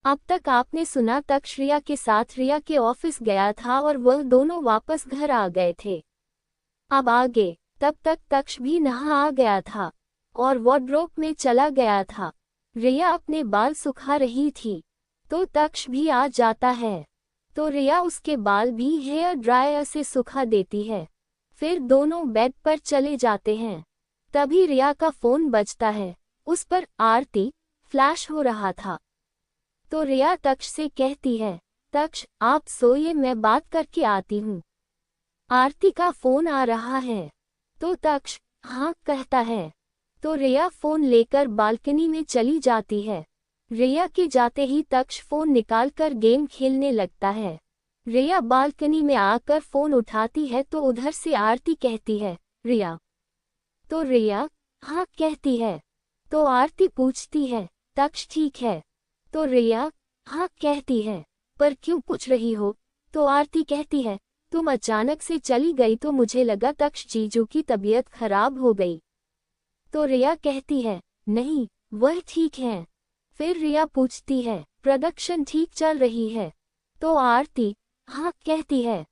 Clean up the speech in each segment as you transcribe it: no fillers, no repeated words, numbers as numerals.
अब तक आपने सुना तक्ष रिया के साथ रिया के ऑफिस गया था और वह दोनों वापस घर आ गए थे। अब आगे, तब तक तक्ष भी नहा आ गया था और वार्डरोब में चला गया था। रिया अपने बाल सुखा रही थी तो तक्ष भी आ जाता है, तो रिया उसके बाल भी हेयर ड्रायर से सुखा देती है। फिर दोनों बेड पर चले जाते हैं। तभी रिया का फोन बजता है। उस पर आरती फ्लैश हो रहा था। तो रिया तक्ष से कहती है, तक्ष आप सोइए, मैं बात करके आती हूँ। आरती का फोन आ रहा है तो तक्ष हाँ कहता है। तो रिया फोन लेकर बालकनी में चली जाती है। रिया के जाते ही तक्ष फोन निकालकर गेम खेलने लगता है। रिया बालकनी में आकर फोन उठाती है तो उधर से आरती कहती है, रिया। तो रिया हाँ कहती है। तो आरती पूछती है, तक्ष ठीक है? तो रिया हाँ कहती है, पर क्यों पूछ रही हो? तो आरती कहती है, तुम अचानक से चली गई तो मुझे लगा तक्ष जीजू की तबीयत खराब हो गई। तो रिया कहती है, नहीं वह ठीक है। फिर रिया पूछती है, प्रोडक्शन ठीक चल रही है? तो आरती हाँ कहती है।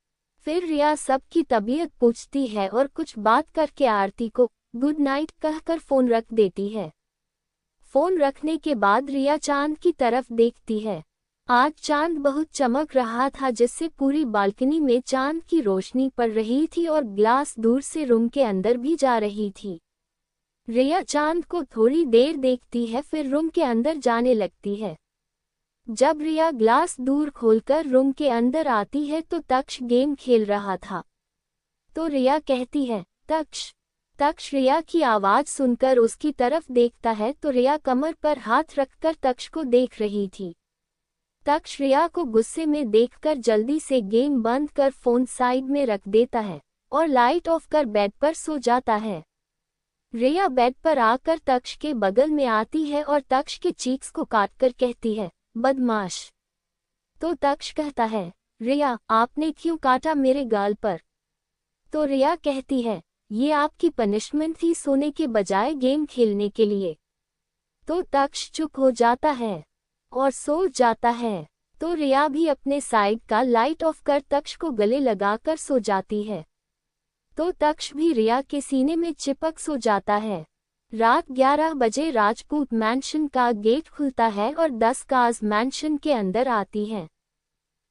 फिर रिया सबकी तबीयत पूछती है और कुछ बात करके आरती को गुड नाइट कहकर फोन रख देती है। फोन रखने के बाद रिया चांद की तरफ देखती है। आज चांद बहुत चमक रहा था जिससे पूरी बालकनी में चांद की रोशनी पड़ रही थी और ग्लास दूर से रूम के अंदर भी जा रही थी। रिया चांद को थोड़ी देर देखती है फिर रूम के अंदर जाने लगती है। जब रिया ग्लास दूर खोलकर रूम के अंदर आती है तो तक्ष गेम खेल रहा था। तो रिया कहती है, तक्ष। तक्ष रिया की आवाज सुनकर उसकी तरफ देखता है तो रिया कमर पर हाथ रखकर तक्ष को देख रही थी। तक्ष रिया को गुस्से में देखकर जल्दी से गेम बंद कर फोन साइड में रख देता है और लाइट ऑफ कर बेड पर सो जाता है। रिया बेड पर आकर तक्ष के बगल में आती है और तक्ष के चीक्स को काटकर कहती है, बदमाश। तो तक्ष कहता है, रिया आपने क्यों काटा मेरे गाल पर? तो रिया कहती है, ये आपकी पनिशमेंट थी सोने के बजाय गेम खेलने के लिए। तो तक्ष चुप हो जाता है और सो जाता है। तो रिया भी अपने साइड का लाइट ऑफ कर तक्ष को गले लगाकर सो जाती है। तो तक्ष भी रिया के सीने में चिपक सो जाता है। रात 11 बजे राजपूत मैंशन का गेट खुलता है और 10 कार्स मैंशन के अंदर आती हैं।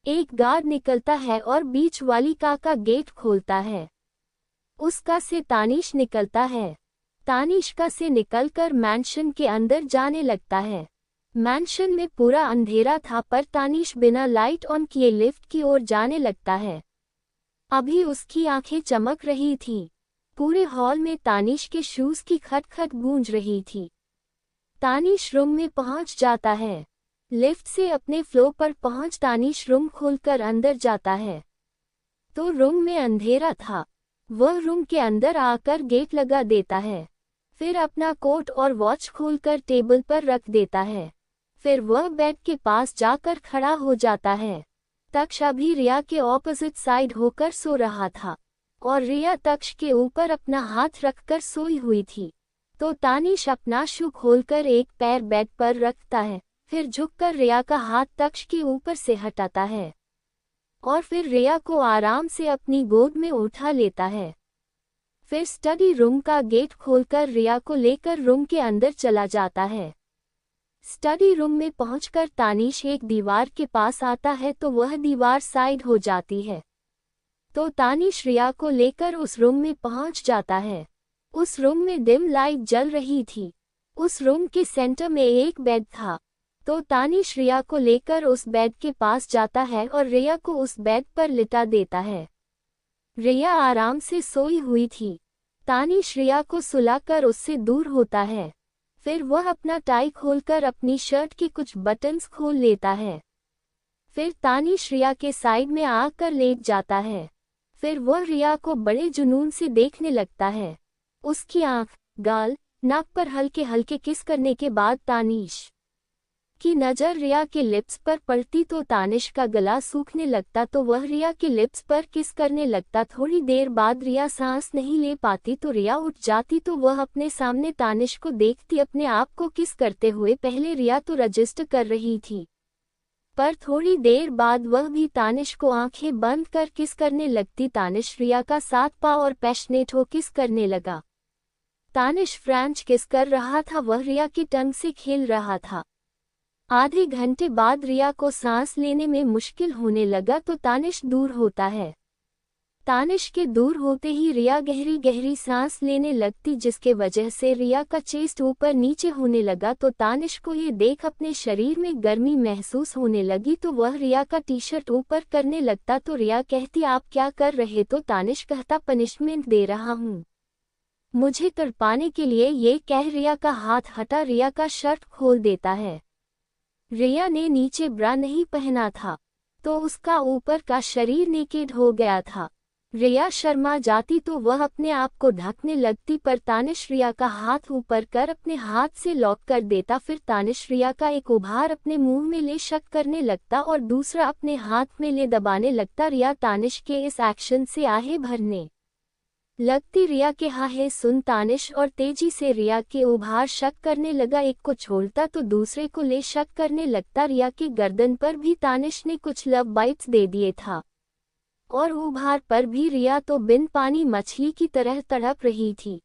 एक गार्ड निकलता है और बीच वाली का गेट खोलता है। उसका से तानिश निकलता है। तानिश का से निकलकर मैंशन के अंदर जाने लगता है। मैंशन में पूरा अंधेरा था पर तानिश बिना लाइट ऑन किए लिफ्ट की ओर जाने लगता है। अभी उसकी आंखें चमक रही थीं। पूरे हॉल में तानिश के शूज की खटखट गूंज रही थी। तानिश रूम में पहुंच जाता है। लिफ्ट से अपने फ्लोर पर पहुंच तानिश रूम खोलकर अंदर जाता है। तो रूम में अंधेरा था। वह रूम के अंदर आकर गेट लगा देता है। फिर अपना कोट और वॉच खोलकर टेबल पर रख देता है। फिर वह बेड के पास जाकर खड़ा हो जाता है। तक्ष अभी रिया के ऑपोजिट साइड होकर सो रहा था और रिया तक्ष के ऊपर अपना हाथ रखकर सोई हुई थी। तो तानिश अपना शू खोलकर एक पैर बेड पर रखता है, फिर झुककर रिया का हाथ तक्ष के ऊपर से हटाता है और फिर रिया को आराम से अपनी गोद में उठा लेता है। फिर स्टडी रूम का गेट खोलकर रिया को लेकर रूम के अंदर चला जाता है। स्टडी रूम में पहुंचकर तानिश एक दीवार के पास आता है तो वह दीवार साइड हो जाती है। तो तानिश रिया को लेकर उस रूम में पहुंच जाता है। उस रूम में डिम लाइट जल रही थी। उस रूम के सेंटर में एक बेड था। तो तानिश रिया को लेकर उस बेड के पास जाता है और रिया को उस बेड पर लिटा देता है। रिया आराम से सोई हुई थी। तानिश रिया को सुलाकर उससे दूर होता है। फिर वह अपना टाई खोलकर अपनी शर्ट के कुछ बटन्स खोल लेता है। फिर तानिश रिया के साइड में आकर लेट जाता है। फिर वह रिया को बड़े जुनून से देखने लगता है। उसकी आंख, गाल, नाक पर हल्के हल्के किस करने के बाद तानिश की नज़र रिया के लिप्स पर पड़ती तो तानिश का गला सूखने लगता तो वह रिया के लिप्स पर किस करने लगता। थोड़ी देर बाद रिया सांस नहीं ले पाती तो रिया उठ जाती तो वह अपने सामने तानिश को देखती अपने आप को किस करते हुए। पहले रिया तो रजिस्टर कर रही थी पर थोड़ी देर बाद वह भी तानिश को आंखें बंद कर किस करने लगती। तानिश रिया का साथ पा और पैशनेट हो किस करने लगा। तानिश फ्रेंच किस कर रहा था, वह रिया की टंग से खेल रहा था। आधे घंटे बाद रिया को सांस लेने में मुश्किल होने लगा तो तानिश दूर होता है। तानिश के दूर होते ही रिया गहरी गहरी सांस लेने लगती, जिसके वजह से रिया का चेस्ट ऊपर नीचे होने लगा। तो तानिश को ये देख अपने शरीर में गर्मी महसूस होने लगी तो वह रिया का टी शर्ट ऊपर करने लगता। तो रिया कहती आप क्या कर रहे? तो तानिश कहता पनिशमेंट दे रहा हूँ मुझे तड़पाने के लिए। ये कह रिया का हाथ हटा रिया का शर्ट खोल देता है। रिया ने नीचे ब्रा नहीं पहना था तो उसका ऊपर का शरीर नेकेड हो गया था। रिया शर्मा जाती तो वह अपने आप को ढकने लगती, पर तानिश रिया का हाथ ऊपर कर अपने हाथ से लॉक कर देता। फिर तानिश रिया का एक उभार अपने मुंह में ले शक करने लगता और दूसरा अपने हाथ में ले दबाने लगता। रिया तानिश के इस एक्शन से आहें भरने लगती। रिया के हाहे सुन तानिश और तेजी से रिया के उभार शक करने लगा। एक को छोड़ता तो दूसरे को ले शक करने लगता। रिया की गर्दन पर भी तानिश ने कुछ लव बाइट्स दे दिए था और उभार पर भी रिया तो बिन पानी मछली की तरह तड़प रही थी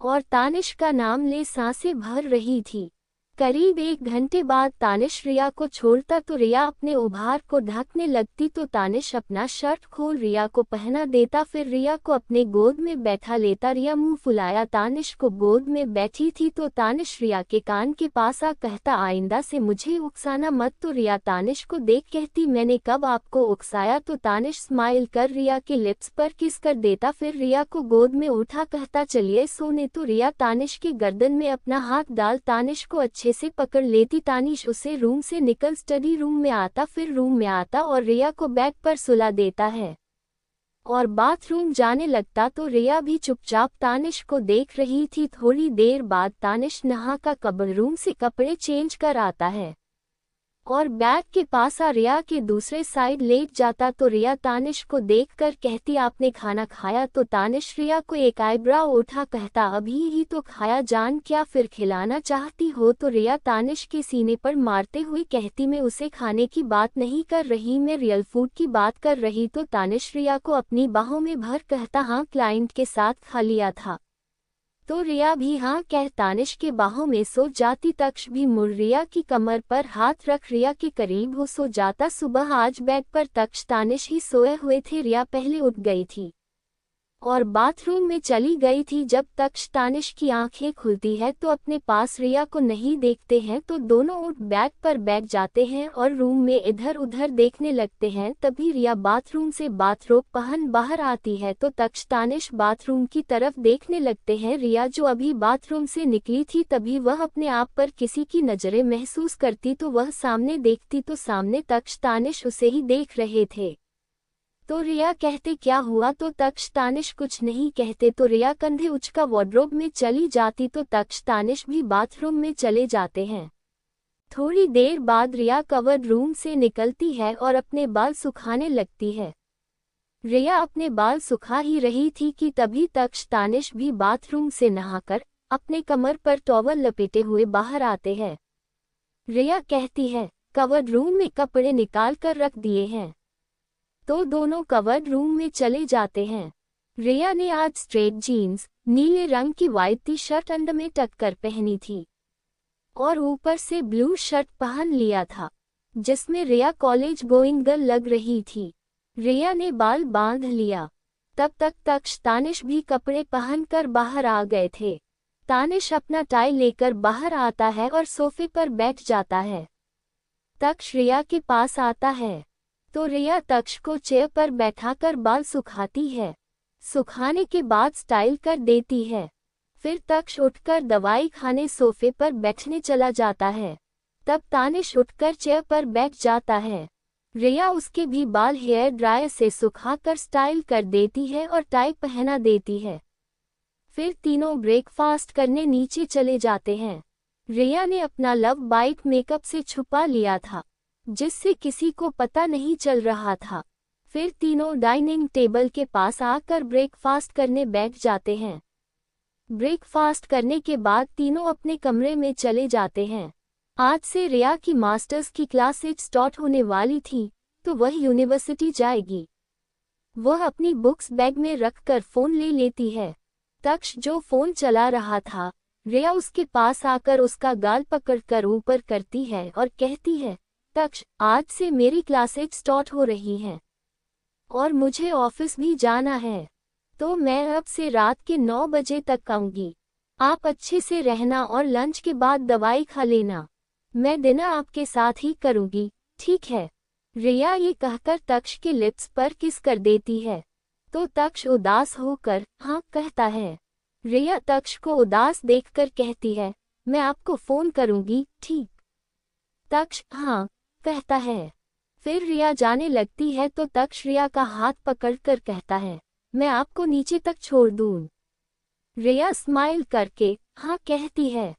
और तानिश का नाम ले सांसें भर रही थी। करीब 1 घंटे बाद तानिश रिया को छोड़ता तो रिया अपने उभार को ढकने लगती तो तानिश अपना शर्ट खोल रिया को पहना देता। फिर रिया को अपने गोद में बैठा लेता। रिया मुंह फुलाया तानिश को गोद में बैठी थी तो तानिश रिया के कान के पास आ कहता आइंदा से मुझे उकसाना मत। तो रिया तानिश को देख कहती मैंने कब आपको उकसाया? तो तानिश स्माइल कर रिया के लिप्स पर किस कर देता। फिर रिया को गोद में उठा कहता चलिए सोने। तो रिया तानिश के गर्दन में अपना हाथ डाल तानिश को अच्छे से पकड़ लेती। तानिश उसे रूम से निकल स्टडी रूम में आता। फिर रूम में आता और रिया को बेड पर सुला देता है और बाथरूम जाने लगता। तो रिया भी चुपचाप तानिश को देख रही थी। थोड़ी देर बाद तानिश नहा का कबड़ रूम से कपड़े चेंज कर आता है और बैग के पास आ रिया के दूसरे साइड लेट जाता। तो रिया तानिश को देखकर कहती आपने खाना खाया? तो तानिश रिया को एक आईब्राव उठा कहता अभी ही तो खाया जान, क्या फिर खिलाना चाहती हो? तो रिया तानिश के सीने पर मारते हुए कहती मैं उसे खाने की बात नहीं कर रही, मैं रियल फूड की बात कर रही। तो तानिश रिया को अपनी बाहों में भर कहता हाँ क्लाइंट के साथ खा लिया था। तो रिया भी हाँ कह तानिश के बाहों में सो जाती। तक्ष भी मुड़ रिया की कमर पर हाथ रख रिया के करीब हो सो जाता। सुबह आज बेड पर तक्ष तानिश ही सोए हुए थे। रिया पहले उठ गई थी और बाथरूम में चली गई थी। जब तक्ष तानिश की आंखें खुलती है तो अपने पास रिया को नहीं देखते हैं तो दोनों उठ बेड पर बैठ जाते हैं और रूम में इधर उधर देखने लगते हैं। तभी रिया बाथरूम से बाथरोब पहन बाहर आती है तो तक्ष तानिश बाथरूम की तरफ देखने लगते हैं। रिया जो अभी बाथरूम से निकली थी तभी वह अपने आप पर किसी की नजरें महसूस करती तो वह सामने देखती तो सामने तक्ष तानिश उसे ही देख रहे थे। तो रिया कहते क्या हुआ? तो तक्ष तानिश कुछ नहीं कहते तो रिया कंधे उचका वार्डरोब में चली जाती तो तक्ष तानिश भी बाथरूम में चले जाते हैं। थोड़ी देर बाद रिया कवर्ड रूम से निकलती है और अपने बाल सुखाने लगती है। रिया अपने बाल सुखा ही रही थी कि तभी तक्ष तानिश भी बाथरूम से नहाकर अपने कमर पर टॉवल लपेटे हुए बाहर आते हैं। रिया कहती है कवर्ड रूम में कपड़े निकाल कर रख दिए हैं। तो दोनों कवर्ड रूम में चले जाते हैं। रिया ने आज स्ट्रेट जीन्स, नीले रंग की वाइट टी शर्ट अंडर में टक कर पहनी थी और ऊपर से ब्लू शर्ट पहन लिया था जिसमें रिया कॉलेज गोइंग गर्ल लग रही थी। रिया ने बाल बांध लिया। तब तक तक्ष तानिश भी कपड़े पहनकर बाहर आ गए थे। तानिश अपना टाई लेकर बाहर आता है और सोफे पर बैठ जाता है। तक्ष रिया के पास आता है तो रिया तक्ष को चेयर पर बैठाकर बाल सुखाती है। सुखाने के बाद स्टाइल कर देती है। फिर तक्ष उठकर दवाई खाने सोफे पर बैठने चला जाता है। तब तानिश उठकर चेयर पर बैठ जाता है। रिया उसके भी बाल हेयर ड्रायर से सुखाकर स्टाइल कर देती है और टाई पहना देती है। फिर तीनों ब्रेकफास्ट करने नीचे चले जाते हैं। रिया ने अपना लव बाइट मेकअप से छुपा लिया था जिससे किसी को पता नहीं चल रहा था। फिर तीनों डाइनिंग टेबल के पास आकर ब्रेकफास्ट करने बैठ जाते हैं। ब्रेकफास्ट करने के बाद तीनों अपने कमरे में चले जाते हैं। आज से रिया की मास्टर्स की क्लास स्टार्ट होने वाली थी, तो वह यूनिवर्सिटी जाएगी। वह अपनी बुक्स बैग में रखकर फोन ले लेती है। तक्ष जो फोन चला रहा था, रिया उसके पास आकर उसका गाल पकड़कर ऊपर करती है और कहती है, तक्ष, आज से मेरी क्लासेज स्टार्ट हो रही हैं और मुझे ऑफिस भी जाना है, तो मैं अब से रात के 9 बजे तक आऊंगी। आप अच्छे से रहना और लंच के बाद दवाई खा लेना। मैं डिनर आपके साथ ही करूंगी, ठीक है? रिया ये कहकर तक्ष के लिप्स पर किस कर देती है, तो तक्ष उदास होकर हाँ कहता है। रिया तक्ष को उदास देखकर कहती है, मैं आपको फोन करूंगी, ठीक? तक्ष हाँ कहता है। फिर रिया जाने लगती है तो तक्ष रिया का हाथ पकड़कर कहता है, मैं आपको नीचे तक छोड़ दूं। रिया स्माइल करके हाँ कहती है।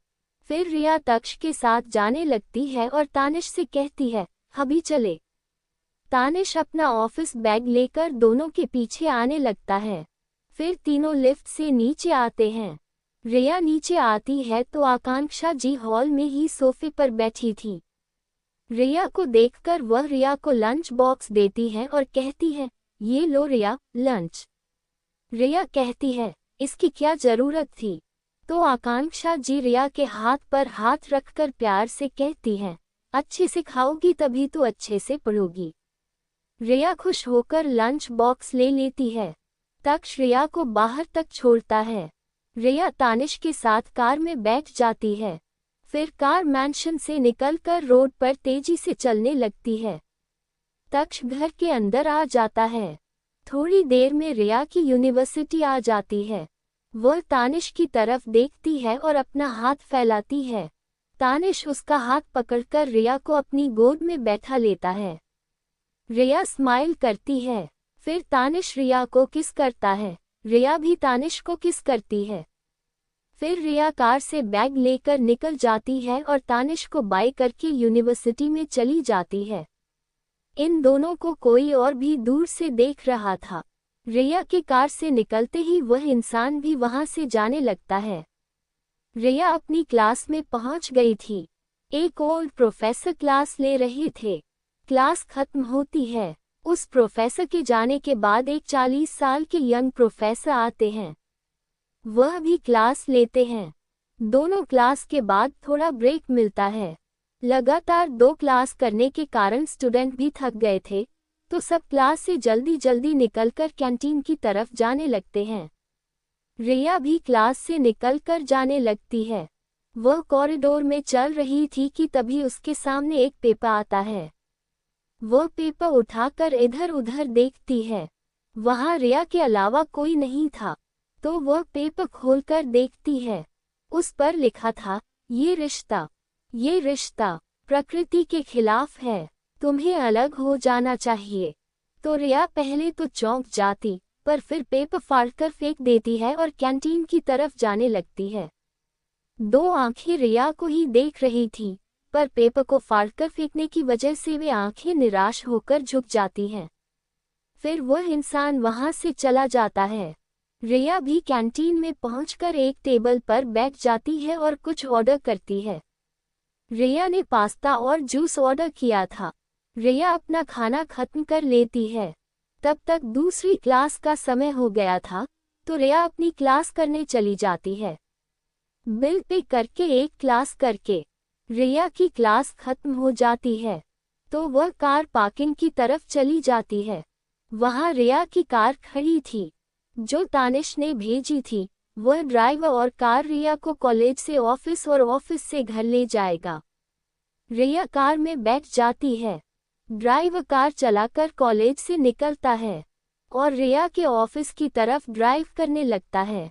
फिर रिया तक्ष के साथ जाने लगती है और तानिश से कहती है, अभी चले। तानिश अपना ऑफिस बैग लेकर दोनों के पीछे आने लगता है। फिर तीनों लिफ्ट से नीचे आते हैं। रिया नीचे आती है तो आकांक्षा जी हॉल में ही सोफे पर बैठी थी। रिया को देखकर वह रिया को लंच बॉक्स देती है और कहती है, ये लो रिया, लंच। रिया कहती है, इसकी क्या जरूरत थी? तो आकांक्षा जी रिया के हाथ पर हाथ रखकर प्यार से कहती है, अच्छे से खाओगी तभी तो अच्छे से पढ़ोगी। रिया खुश होकर लंच बॉक्स ले लेती है। तक्ष रिया को बाहर तक छोड़ता है। रिया तानिश के साथ कार में बैठ जाती है। फिर कार मैंशन से निकलकर रोड पर तेजी से चलने लगती है। तक्ष घर के अंदर आ जाता है। थोड़ी देर में रिया की यूनिवर्सिटी आ जाती है। वह तानिश की तरफ देखती है और अपना हाथ फैलाती है। तानिश उसका हाथ पकड़कर रिया को अपनी गोद में बैठा लेता है। रिया स्माइल करती है। फिर तानिश रिया को किस करता है। रिया भी तानिश को किस करती है। फिर रिया कार से बैग लेकर निकल जाती है और तानिश को बाय करके यूनिवर्सिटी में चली जाती है। इन दोनों को कोई और भी दूर से देख रहा था। रिया की कार से निकलते ही वह इंसान भी वहां से जाने लगता है। रिया अपनी क्लास में पहुंच गई थी। एक ओल्ड प्रोफेसर क्लास ले रहे थे। क्लास खत्म होती है। उस प्रोफेसर के जाने के बाद एक 40 साल के यंग प्रोफेसर आते हैं। वह भी क्लास लेते हैं। दोनों क्लास के बाद थोड़ा ब्रेक मिलता है। लगातार 2 क्लास करने के कारण स्टूडेंट भी थक गए थे, तो सब क्लास से जल्दी जल्दी निकलकर कैंटीन की तरफ जाने लगते हैं। रिया भी क्लास से निकलकर जाने लगती है। वह कॉरिडोर में चल रही थी कि तभी उसके सामने एक पेपर आता है। वह पेपर उठाकर इधर उधर देखती है। वहां रिया के अलावा कोई नहीं था, तो वह पेपर खोलकर देखती है। उस पर लिखा था, ये रिश्ता प्रकृति के खिलाफ है, तुम्हें अलग हो जाना चाहिए। तो रिया पहले तो चौंक जाती, पर फिर पेपर फाड़कर फेंक देती है और कैंटीन की तरफ जाने लगती है। 2 आंखें रिया को ही देख रही थी, पर पेपर को फाड़कर फेंकने की वजह से वे आंखें निराश होकर झुक जाती हैं। फिर वह इंसान वहां से चला जाता है। रिया भी कैंटीन में पहुंचकर एक टेबल पर बैठ जाती है और कुछ ऑर्डर करती है। रिया ने पास्ता और जूस ऑर्डर किया था। रिया अपना खाना खत्म कर लेती है। तब तक दूसरी क्लास का समय हो गया था, तो रिया अपनी क्लास करने चली जाती है। बिल पे करके एक क्लास करके रिया की क्लास खत्म हो जाती है, तो वह कार पार्किंग की तरफ चली जाती है। वहां रिया की कार खड़ी थी, जो तानिश ने भेजी थी। वह ड्राइवर और कार रिया को कॉलेज से ऑफिस और ऑफिस से घर ले जाएगा। रिया कार में बैठ जाती है। ड्राइवर कार चलाकर कॉलेज से निकलता है और रिया के ऑफिस की तरफ ड्राइव करने लगता है।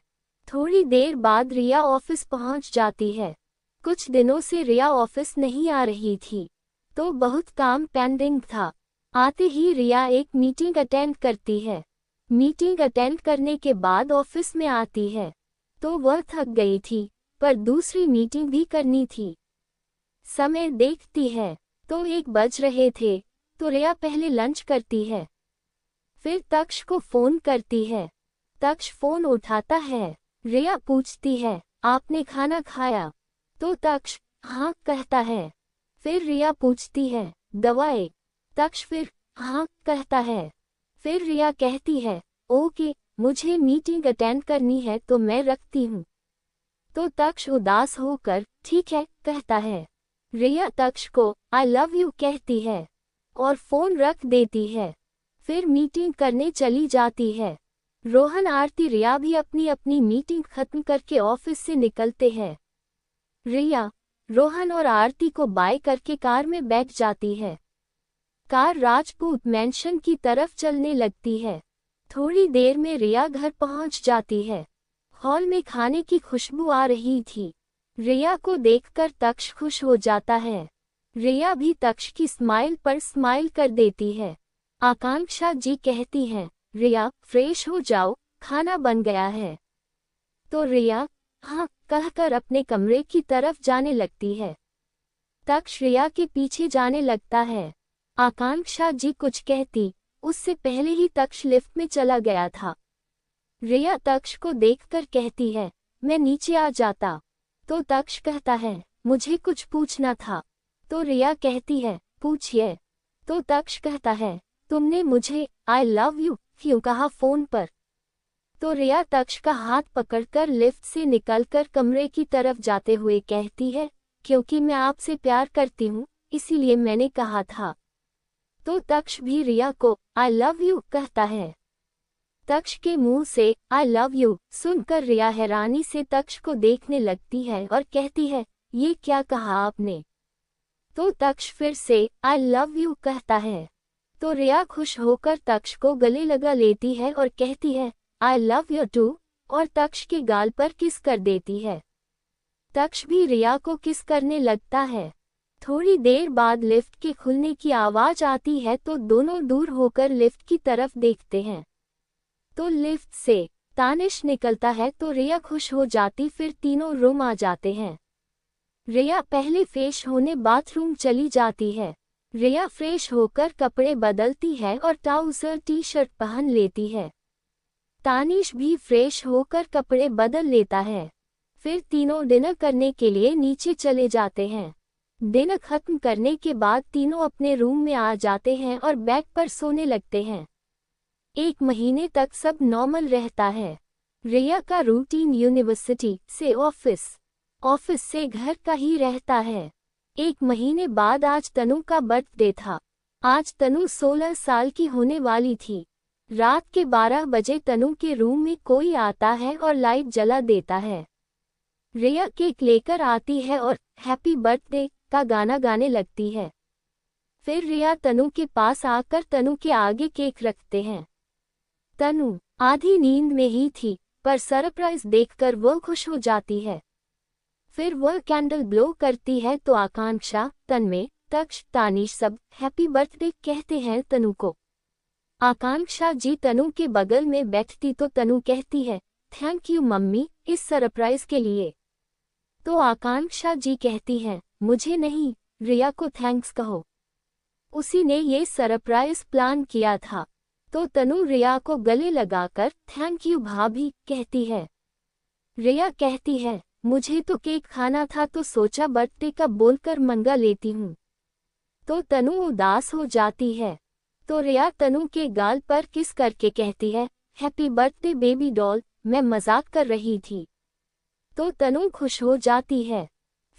थोड़ी देर बाद रिया ऑफिस पहुंच जाती है। कुछ दिनों से रिया ऑफिस नहीं आ रही थी, तो बहुत काम पेंडिंग था। आते ही रिया एक मीटिंग अटेंड करती है। मीटिंग अटेंड करने के बाद ऑफिस में आती है, तो वह थक गई थी, पर दूसरी मीटिंग भी करनी थी। समय देखती है तो 1 बज रहे थे, तो रिया पहले लंच करती है। फिर तक्ष को फोन करती है। तक्ष फोन उठाता है। रिया पूछती है, आपने खाना खाया? तो तक्ष, हाँ कहता है। फिर रिया पूछती है, दवाएं? तक्ष फिर हाँ कहता है। फिर रिया कहती है, ओके, मुझे मीटिंग अटेंड करनी है तो मैं रखती हूँ। तो तक्ष उदास होकर ठीक है कहता है। रिया तक्ष को आई लव यू कहती है और फोन रख देती है। फिर मीटिंग करने चली जाती है। रोहन आरती रिया भी अपनी अपनी मीटिंग खत्म करके ऑफिस से निकलते हैं। रिया रोहन और आरती को बाय करके कार में बैठ जाती है। कार राजपूत मैंशन की तरफ चलने लगती है। थोड़ी देर में रिया घर पहुंच जाती है। हॉल में खाने की खुशबू आ रही थी। रिया को देखकर तक्ष खुश हो जाता है। रिया भी तक्ष की स्माइल पर स्माइल कर देती है। आकांक्षा जी कहती हैं, रिया फ्रेश हो जाओ, खाना बन गया है। तो रिया हाँ कहकर अपने कमरे की तरफ जाने लगती है। तक्ष रिया के पीछे जाने लगता है। आकांक्षा जी कुछ कहती उससे पहले ही तक्ष लिफ्ट में चला गया था। रिया तक्ष को देखकर कहती है, मैं नीचे आ जाता। तो तक्ष कहता है, मुझे कुछ पूछना था। तो रिया कहती है, पूछिए। तो तक्ष कहता है, तुमने मुझे आई लव यू क्यों कहा फोन पर? तो रिया तक्ष का हाथ पकड़कर लिफ्ट से निकलकर कमरे की तरफ जाते हुए कहती है, क्योंकि मैं आपसे प्यार करती हूँ, इसीलिए मैंने कहा था। तो तक्ष भी रिया को आई लव यू कहता है। तक्ष के मुंह से आई लव यू सुनकर रिया हैरानी से तक्ष को देखने लगती है और कहती है, ये क्या कहा आपने? तो तक्ष फिर से आई लव यू कहता है। तो रिया खुश होकर तक्ष को गले लगा लेती है और कहती है, आई लव यू टू, और तक्ष के गाल पर किस कर देती है। तक्ष भी रिया को किस करने लगता है। थोड़ी देर बाद लिफ्ट के खुलने की आवाज आती है तो दोनों दूर होकर लिफ्ट की तरफ देखते हैं। तो लिफ्ट से तानिश निकलता है तो रिया खुश हो जाती। फिर तीनों रूम आ जाते हैं। रिया पहले फ्रेश होने बाथरूम चली जाती है। रिया फ्रेश होकर कपड़े बदलती है और ट्राउजर टी शर्ट पहन लेती है। तानिश भी फ्रेश होकर कपड़े बदल लेता है। फिर तीनों डिनर करने के लिए नीचे चले जाते हैं। डिनर खत्म करने के बाद तीनों अपने रूम में आ जाते हैं और बेड पर सोने लगते हैं। 1 महीने तक सब नॉर्मल रहता है। रिया का रूटीन यूनिवर्सिटी से ऑफिस, ऑफिस से घर का ही रहता है। 1 महीने बाद आज तनु का बर्थडे था। आज तनु 16 साल की होने वाली थी। रात के 12 बजे तनु के रूम में कोई आता है और लाइट जला देता है। रिया केक लेकर आती है और हैप्पी बर्थडे का गाना गाने लगती है। फिर रिया तनु के पास आकर तनु के आगे केक रखते हैं। तनु आधी नींद में ही थी, पर सरप्राइज देखकर वह खुश हो जाती है। फिर वह कैंडल ब्लो करती है तो आकांक्षा, तन्मय, तक्ष, तानिश सब हैप्पी बर्थडे कहते हैं तनु को। आकांक्षा जी तनु के बगल में बैठती तो तनु कहती है, थैंक यू मम्मी इस सरप्राइज के लिए। तो आकांक्षा जी कहती हैं, मुझे नहीं, रिया को थैंक्स कहो, उसी ने ये सरप्राइज प्लान किया था। तो तनु रिया को गले लगाकर थैंक यू भाभी कहती है। रिया कहती है, मुझे तो केक खाना था तो सोचा बर्थडे का बोलकर मंगा लेती हूँ। तो तनु उदास हो जाती है। तो रिया तनु के गाल पर किस करके कहती है, हैप्पी बर्थडे बेबी डॉल, मैं मजाक कर रही थी। तो तनु खुश हो जाती है।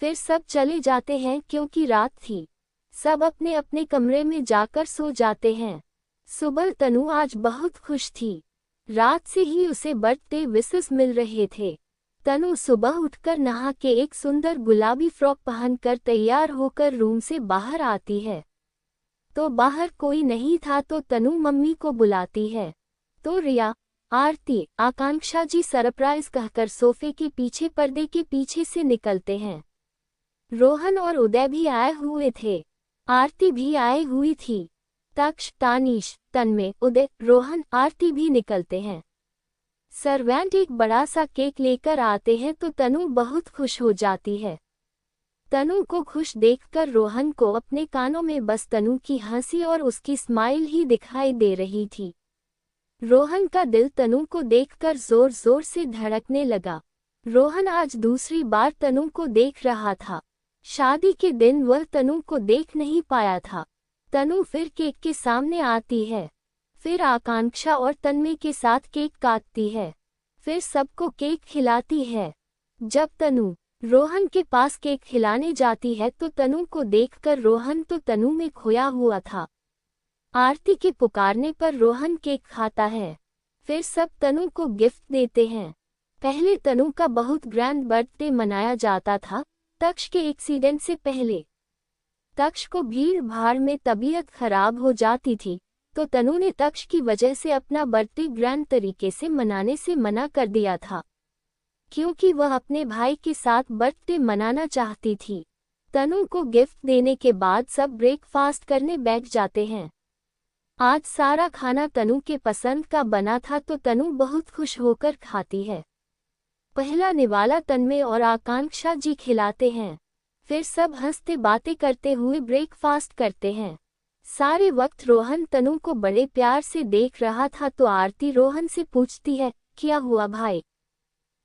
फिर सब चले जाते हैं क्योंकि रात थी। सब अपने अपने कमरे में जाकर सो जाते हैं। सुबह तनु आज बहुत खुश थी। रात से ही उसे बर्थडे विशेस मिल रहे थे। तनु सुबह उठकर नहा के एक सुंदर गुलाबी फ्रॉक पहनकर तैयार होकर रूम से बाहर आती है। तो बाहर कोई नहीं था तो तनु मम्मी को बुलाती है। तो रिया, आरती, आकांक्षा जी सरप्राइज कहकर सोफे के पीछे पर्दे के पीछे से निकलते हैं। रोहन और उदय भी आए हुए थे। आरती भी आई हुई थी। तक्ष, तानिश, तन्मय, उदय, रोहन, आरती भी निकलते हैं। सर्वेंट एक बड़ा सा केक लेकर आते हैं तो तनु बहुत खुश हो जाती है। तनु को खुश देखकर रोहन को अपने कानों में बस तनु की हंसी और उसकी स्माइल ही दिखाई दे रही थी। रोहन का दिल तनु को देखकर जोर जोर से धड़कने लगा। रोहन आज दूसरी बार तनु को देख रहा था। शादी के दिन वह तनु को देख नहीं पाया था। तनु फिर केक के सामने आती है, फिर आकांक्षा और तन्मय के साथ केक काटती है, फिर सबको केक खिलाती है। जब तनु रोहन के पास केक खिलाने जाती है तो तनु को देखकर रोहन तो तनु में खोया हुआ था। आरती के पुकारने पर रोहन केक खाता है, फिर सब तनु को गिफ्ट देते हैं। पहले तनु का बहुत ग्रैंड बर्थडे मनाया जाता था, तक्ष के एक्सीडेंट से पहले। तक्ष को भीड़ भाड़ में तबीयत खराब हो जाती थी, तो तनु ने तक्ष की वजह से अपना बर्थडे ग्रैंड तरीके से मनाने से मना कर दिया था, क्योंकि वह अपने भाई के साथ बर्थडे मनाना चाहती थी। तनु को गिफ्ट देने के बाद सब ब्रेकफास्ट करने बैठ जाते हैं। आज सारा खाना तनु के पसंद का बना था तो तनु बहुत खुश होकर खाती है। पहला निवाला तन्मय और आकांक्षा जी खिलाते हैं, फिर सब हंसते बातें करते हुए ब्रेकफास्ट करते हैं। सारे वक्त रोहन तनु को बड़े प्यार से देख रहा था तो आरती रोहन से पूछती है, क्या हुआ भाई?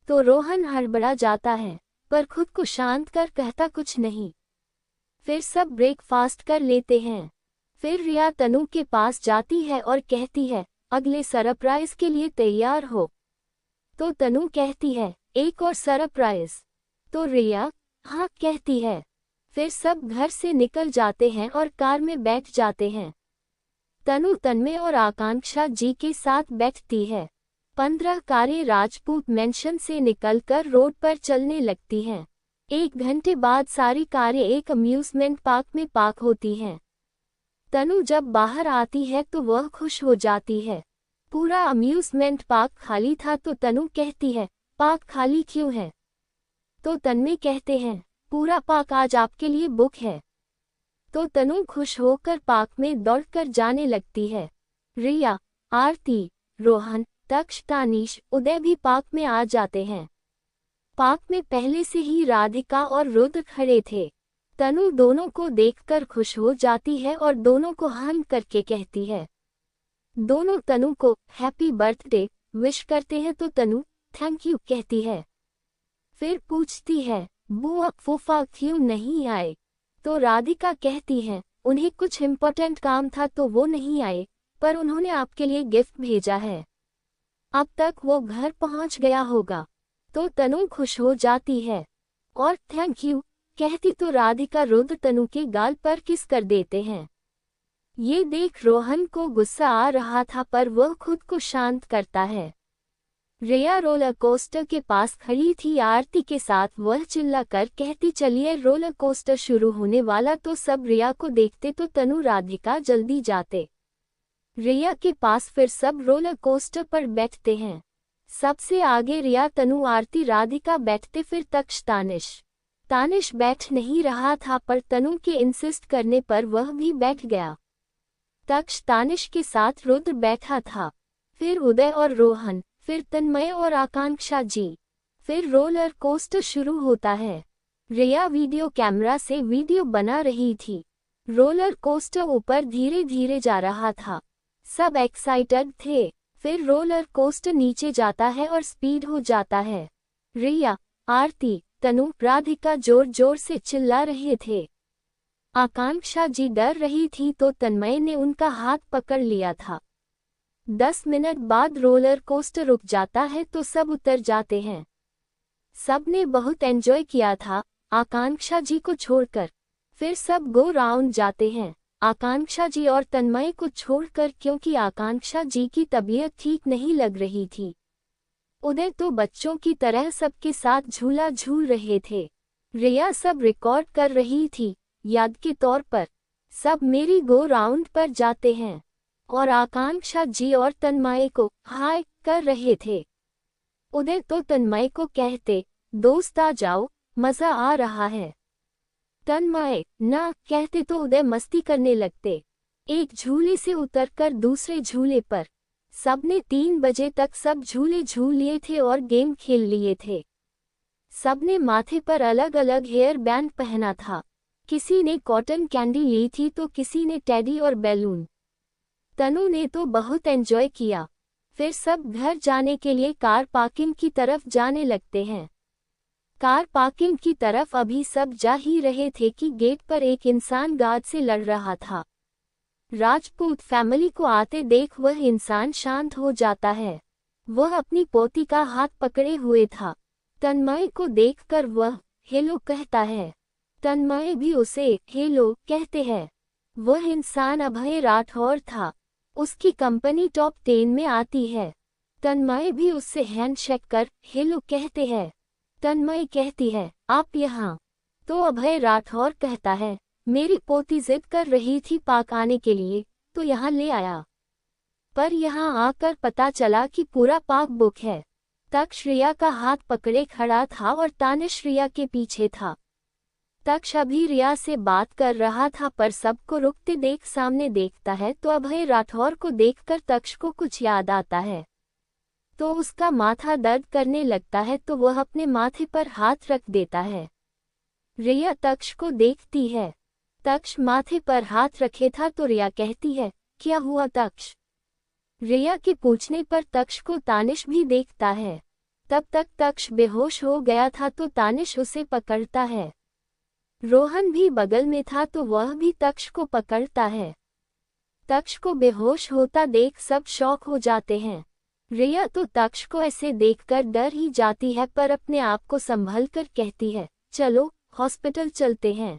तो रोहन हड़बड़ा जाता है, पर खुद को शांत कर कहता कुछ नहीं। फिर सब ब्रेकफास्ट कर लेते हैं। फिर रिया तनु के पास जाती है और कहती है, अगले सरप्राइज के लिए तैयार हो? तो तनु कहती है, एक और सरप्राइज? तो रिया हाँ कहती है। फिर सब घर से निकल जाते हैं और कार में बैठ जाते हैं। तनु तन्मय और आकांक्षा जी के साथ बैठती है। 15 कारें राजपूत मेंशन से निकलकर रोड पर चलने लगती हैं। 1 घंटे बाद सारी कारें एक अम्यूजमेंट पार्क में पार्क होती हैं। तनु जब बाहर आती है तो वह खुश हो जाती है। पूरा अम्यूजमेंट पार्क खाली था तो तनु कहती है, पार्क खाली क्यों है? तो तन्मय कहते हैं, पूरा पार्क आज आपके लिए बुक है। तो तनु खुश होकर पार्क में दौड़कर जाने लगती है। रिया, आरती, रोहन, तक्ष, तानिश, उदय भी पार्क में आ जाते हैं। पार्क में पहले से ही राधिका और रुद्र खड़े थे। तनु दोनों को देखकर खुश हो जाती है और दोनों को हग करके कहती है। दोनों तनु को हैप्पी बर्थडे विश करते हैं तो तनु थैंक यू कहती है। फिर पूछती है, बुआ फूफा क्यों नहीं आए? तो राधिका कहती है, उन्हें कुछ इम्पोर्टेंट काम था तो वो नहीं आए, पर उन्होंने आपके लिए गिफ्ट भेजा है। अब तक वो घर पहुंच गया होगा। तो तनु खुश हो जाती है और थैंक यू कहती तो राधिका रुद्र तनु के गाल पर किस कर देते हैं। ये देख रोहन को गुस्सा आ रहा था पर वह खुद को शांत करता है। रिया रोलर कोस्टर के पास खड़ी थी आरती के साथ। वह चिल्लाकर कहती, चलिए रोलर कोस्टर शुरू होने वाला। तो सब रिया को देखते तो तनु राधिका जल्दी जाते रिया के पास। फिर सब रोलर कोस्टर पर बैठते हैं। सबसे आगे रिया, तनु, आरती, राधिका बैठते। फिर तक्ष, तानिश बैठ नहीं रहा था पर तनु के इंसिस्ट करने पर वह भी बैठ गया। तक्ष तानिश के साथ रुद्र बैठा था, फिर उदय और रोहन, फिर तन्मय और आकांक्षा जी। फिर रोलर कोस्टर शुरू होता है। रिया वीडियो कैमरा से वीडियो बना रही थी। रोलर कोस्टर ऊपर धीरे धीरे जा रहा था। सब एक्साइटेड थे। फिर रोलर कोस्टर नीचे जाता है और स्पीड हो जाता है। रिया, आरती, तनु, राधिका जोर जोर से चिल्ला रहे थे। आकांक्षा जी डर रही थी तो तन्मय ने उनका हाथ पकड़ लिया था। 10 मिनट बाद रोलर कोस्टर रुक जाता है तो सब उतर जाते हैं। सब ने बहुत एंजॉय किया था आकांक्षा जी को छोड़कर। फिर सब गो राउंड जाते हैं आकांक्षा जी और तन्मय को छोड़कर, क्योंकि आकांक्षा जी की तबीयत ठीक नहीं लग रही थी। उदय तो बच्चों की तरह सबके साथ झूला झूल रहे थे। रिया सब रिकॉर्ड कर रही थी याद के तौर पर। सब मेरी गो राउंड पर जाते हैं और आकांक्षा जी और तन्मय को हाय कर रहे थे। उदय तो तन्मय को कहते, दोस्त आ जाओ, मजा आ रहा है। तन्मय ना कहते तो उदय मस्ती करने लगते। एक झूले से उतरकर दूसरे झूले पर। सबने 3 बजे तक सब झूले झूल लिए थे और गेम खेल लिए थे। सबने माथे पर अलग अलग हेयर बैंड पहना था। किसी ने कॉटन कैंडी ली थी तो किसी ने टेडी और बैलून। तनु ने तो बहुत एंजॉय किया। फिर सब घर जाने के लिए कार पार्किंग की तरफ जाने लगते हैं। कार पार्किंग की तरफ अभी सब जा ही रहे थे कि गेट पर एक इंसान गार्ड से लड़ रहा था। राजपूत फैमिली को आते देख वह इंसान शांत हो जाता है। वह अपनी पोती का हाथ पकड़े हुए था। तन्मय को देखकर वह हेलो कहता है। तन्मय भी उसे हेलो कहते हैं। वह इंसान अभय राठौर था। उसकी कंपनी टॉप 10 में आती है। तन्मय भी उससे हैंडशेक कर हेलो कहते हैं। तन्मय कहती है, आप यहाँ? तो अभय राठौर कहता है, मेरी पोती जिद कर रही थी पार्क आने के लिए, तो यहाँ ले आया। पर यहाँ आकर पता चला कि पूरा पार्क बुक है। तक्ष रिया का हाथ पकड़े खड़ा था और तानिश रिया के पीछे था। तक्ष अभी रिया से बात कर रहा था पर सबको रुकते देख सामने देखता है तो अभय राठौर को देखकर तक्ष को कुछ याद आता है। तो उसका माथा दर्द करने लगता है तो वह अपने माथे पर हाथ रख देता है। रिया तक्ष को देखती है। तक्ष माथे पर हाथ रखे था तो रिया कहती है, क्या हुआ तक्ष? रिया के पूछने पर तक्ष को तानिश भी देखता है। तब तक तक्ष बेहोश हो गया था तो तानिश उसे पकड़ता है। रोहन भी बगल में था तो वह भी तक्ष को पकड़ता है। तक्ष को बेहोश होता देख सब शॉक हो जाते हैं। रिया तो तक्ष को ऐसे देखकर डर ही जाती है पर अपने आप को संभल कर कहती है, चलो हॉस्पिटल चलते हैं।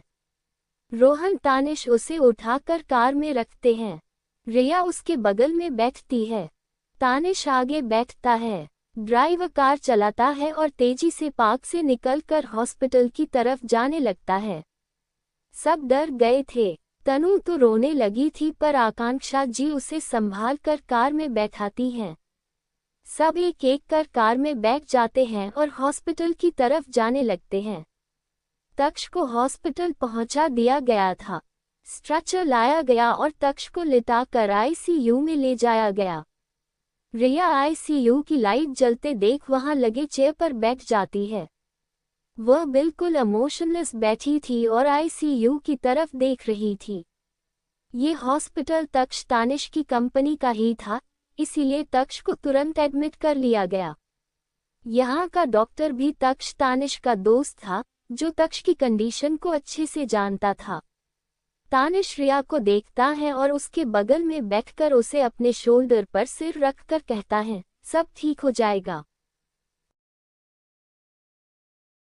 रोहन तानिश उसे उठाकर कार में रखते हैं। रिया उसके बगल में बैठती है। तानिश आगे बैठता है। ड्राइवर कार चलाता है और तेजी से पार्क से निकलकर हॉस्पिटल की तरफ जाने लगता है। सब डर गए थे। तनु तो रोने लगी थी पर आकांक्षा जी उसे संभाल कर कार में बैठाती हैं। सब एक एक कर कार में बैठ जाते हैं और हॉस्पिटल की तरफ जाने लगते हैं। तक्ष को हॉस्पिटल पहुंचा दिया गया था। स्ट्रेचर लाया गया और तक्ष को लिटाकर आईसीयू में ले जाया गया। रिया आईसीयू की लाइट जलते देख वहां लगे चेयर पर बैठ जाती है। वह बिल्कुल इमोशनलेस बैठी थी और आईसीयू की तरफ देख रही थी। ये हॉस्पिटल तक्ष तानिश की कंपनी का ही था, इसीलिए तक्ष को तुरंत एडमिट कर लिया गया। यहाँ का डॉक्टर भी तक्ष तानिश का दोस्त था, जो तक्ष की कंडीशन को अच्छे से जानता था। तानिश रिया को देखता है और उसके बगल में बैठकर उसे अपने शोल्डर पर सिर रखकर कहता है, सब ठीक हो जाएगा।